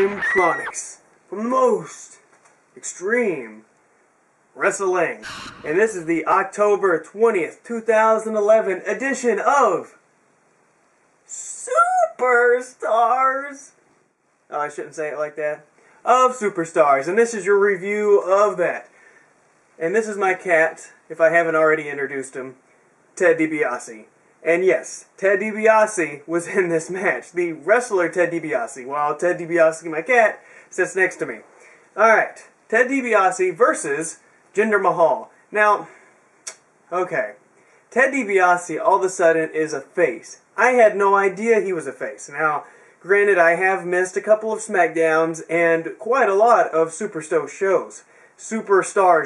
I'm Kronicz from Most Xtreme Wrestling, and this is the October 20th, 2011 edition of Superstars. Oh, I shouldn't say it like that. Of Superstars, and this is your review of that. And this is my cat, if I haven't already introduced him, Ted DiBiase. And yes, Ted DiBiase was in this match. The wrestler Ted DiBiase, while Ted DiBiase, my cat, sits next to me. Alright, Ted DiBiase versus Jinder Mahal. Now, okay, Ted DiBiase all of a sudden is a face. I had no idea he was a face. Now, granted, I have missed a couple of SmackDowns and quite a lot of Superstars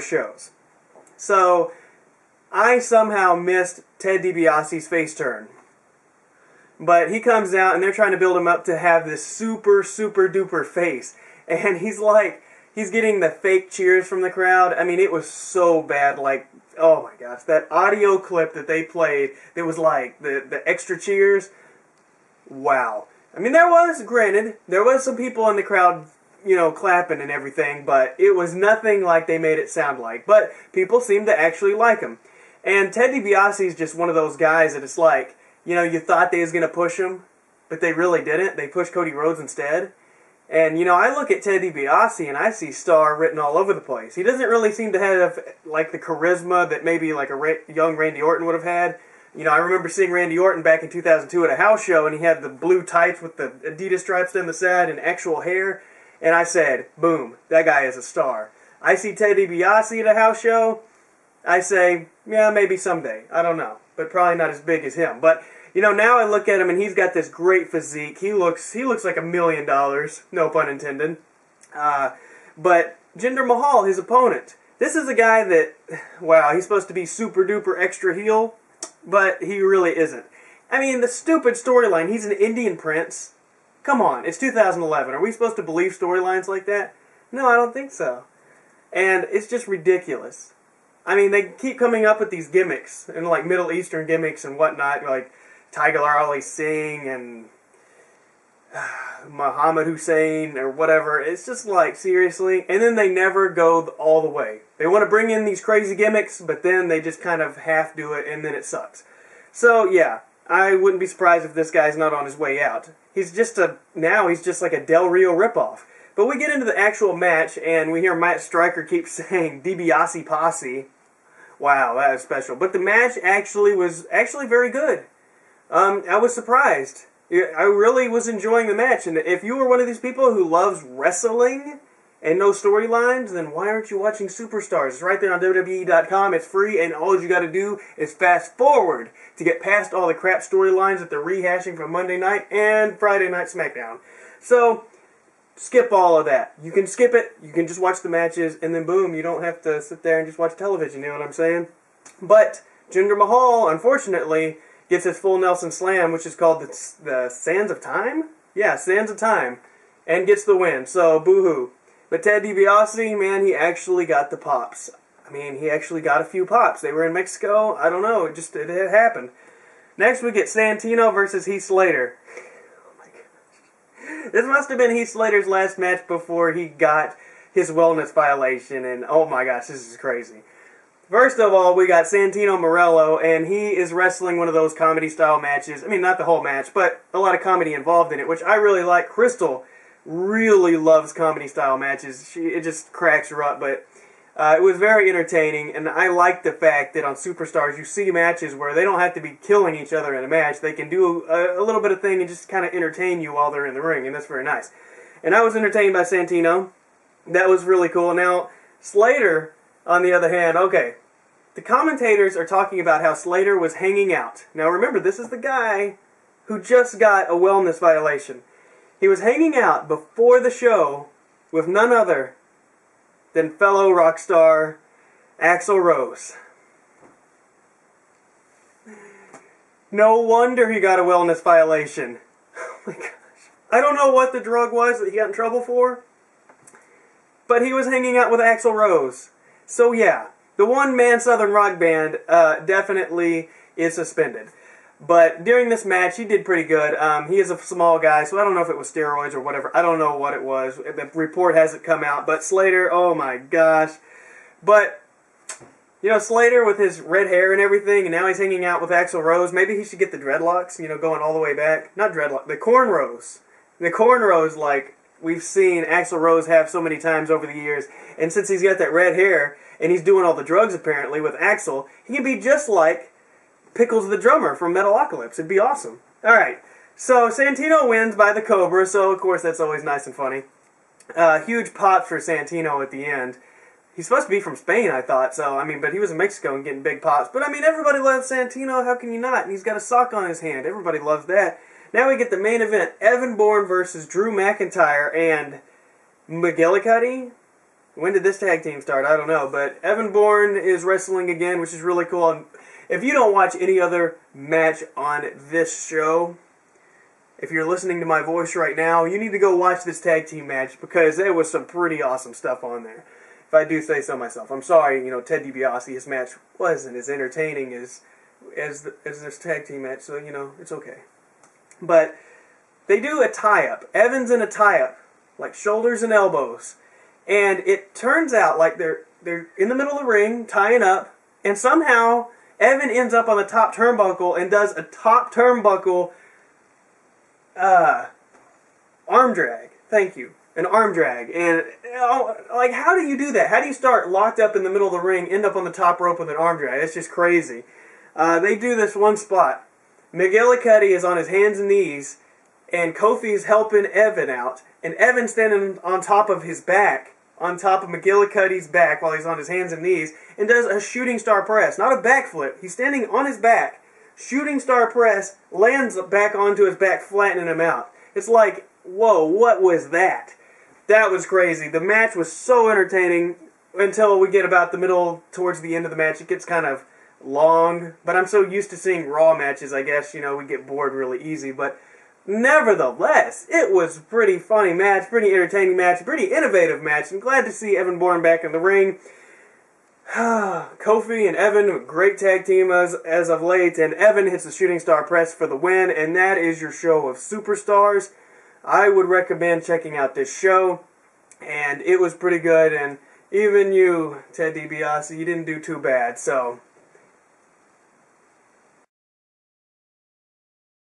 shows. So, I somehow missed Ted DiBiase's face turn. But he comes out and they're trying to build him up to have this super duper face. And he's getting the fake cheers from the crowd. I mean, it was so bad. Like, oh my gosh, that audio clip that they played, it was like the extra cheers. Wow. I mean, there was some people in the crowd, you know, clapping and everything, but it was nothing like they made it sound like. But people seemed to actually like him. And Ted DiBiase is just one of those guys that it's like, you know, you thought they was going to push him, but they really didn't. They pushed Cody Rhodes instead. And, you know, I look at Ted DiBiase and I see star written all over the place. He doesn't really seem to have, like, the charisma that maybe, like, a young Randy Orton would have had. You know, I remember seeing Randy Orton back in 2002 at a house show, and he had the blue tights with the Adidas stripes down the side and actual hair. And I said, boom, that guy is a star. I see Ted DiBiase at a house show, I say, yeah, maybe someday. I don't know. But probably not as big as him. But, you know, now I look at him and he's got this great physique. He looks like $1 million. No pun intended. But Jinder Mahal, his opponent, this is a guy that, wow, he's supposed to be super duper extra heel, but he really isn't. I mean, the stupid storyline, he's an Indian prince. Come on, it's 2011. Are we supposed to believe storylines like that? No, I don't think so. And it's just ridiculous. I mean, they keep coming up with these gimmicks, and like Middle Eastern gimmicks and whatnot, like Tiger Ali Singh and Muhammad Hussein or whatever. It's just like, seriously? And then they never go all the way. They want to bring in these crazy gimmicks, but then they just kind of half do it, and then it sucks. So, yeah, I wouldn't be surprised if this guy's not on his way out. Now he's just like a Del Rio ripoff. But we get into the actual match, and we hear Matt Striker keep saying DiBiase Posse. Wow, that was special. But the match was very good. I was surprised. I really was enjoying the match. And if you were one of these people who loves wrestling and no storylines, then why aren't you watching Superstars? It's right there on WWE.com. It's free, and all you got to do is fast forward to get past all the crap storylines that they're rehashing from Monday night and Friday Night SmackDown. So, skip all of that. You can skip it, you can just watch the matches, and then boom, you don't have to sit there and just watch television, you know what I'm saying? But Jinder Mahal, unfortunately, gets his full Nelson Slam, which is called the Sands of Time? Yeah, Sands of Time, and gets the win, so boo-hoo. But Ted DiBiase, man, he actually got the pops. I mean, he actually got a few pops. They were in Mexico, I don't know, it happened. Next we get Santino versus Heath Slater. This must have been Heath Slater's last match before he got his wellness violation, and oh my gosh, this is crazy. First of all, we got Santino Marello, and he is wrestling one of those comedy-style matches. I mean, not the whole match, but a lot of comedy involved in it, which I really like. Crystal really loves comedy-style matches. It just cracks her up, but it was very entertaining, and I like the fact that on Superstars you see matches where they don't have to be killing each other in a match. They can do a little bit of thing and just kind of entertain you while they're in the ring, and that's very nice. And I was entertained by Santino. That was really cool. Now, Slater, on the other hand, okay, the commentators are talking about how Slater was hanging out. Now remember, this is the guy who just got a wellness violation. He was hanging out before the show with none other than fellow rock star Axl Rose. No wonder he got a wellness violation. Oh my gosh. I don't know what the drug was that he got in trouble for, but he was hanging out with Axl Rose. So yeah, the one-man Southern rock band definitely is suspended. But during this match, he did pretty good. He is a small guy, so I don't know if it was steroids or whatever. I don't know what it was. The report hasn't come out. But Slater, oh my gosh. But, you know, Slater with his red hair and everything, and now he's hanging out with Axl Rose. Maybe he should get the dreadlocks, you know, going all the way back. Not dreadlocks, the cornrows. The cornrows, like we've seen Axl Rose have so many times over the years. And since he's got that red hair, and he's doing all the drugs apparently with Axl, he can be just like Pickles the drummer from Metalocalypse. It'd be awesome. Alright, so Santino wins by the Cobra, so of course that's always nice and funny. Huge pops for Santino at the end. He's supposed to be from Spain, I thought, so, I mean, but he was in Mexico and getting big pops. But, I mean, everybody loves Santino, how can you not? And he's got a sock on his hand. Everybody loves that. Now we get the main event, Evan Bourne versus Drew McIntyre and McGillicuddy. When did this tag team start? I don't know, but Evan Bourne is wrestling again, which is really cool. And if you don't watch any other match on this show, if you're listening to my voice right now, you need to go watch this tag team match because there was some pretty awesome stuff on there. If I do say so myself. I'm sorry, you know, Ted DiBiase, his match wasn't as entertaining as this tag team match, so, you know, it's okay. But they do a tie-up. Evan's in a tie-up, like shoulders and elbows. And it turns out like they're in the middle of the ring, tying up, and somehow Evan ends up on the top turnbuckle and does a top turnbuckle arm drag. Thank you. An arm drag. And, like, how do you do that? How do you start locked up in the middle of the ring, end up on the top rope with an arm drag? It's just crazy. They do this one spot. McGillicuddy is on his hands and knees, and Kofi's helping Evan out. And Evan's standing on top of his back, on top of McGillicuddy's back while he's on his hands and knees, and does a shooting star press. Not a backflip. He's standing on his back. Shooting star press, lands back onto his back, flattening him out. It's like, whoa, what was that? That was crazy. The match was so entertaining until we get about the middle, towards the end of the match. It gets kind of long, but I'm so used to seeing Raw matches, I guess, you know, we get bored really easy. But nevertheless, it was a pretty funny match, pretty entertaining match, pretty innovative match. I'm glad to see Evan Bourne back in the ring. Kofi and Evan, great tag team as of late, and Evan hits the shooting star press for the win, and that is your show of Superstars. I would recommend checking out this show, and it was pretty good, and even you, Ted DiBiase, you didn't do too bad, so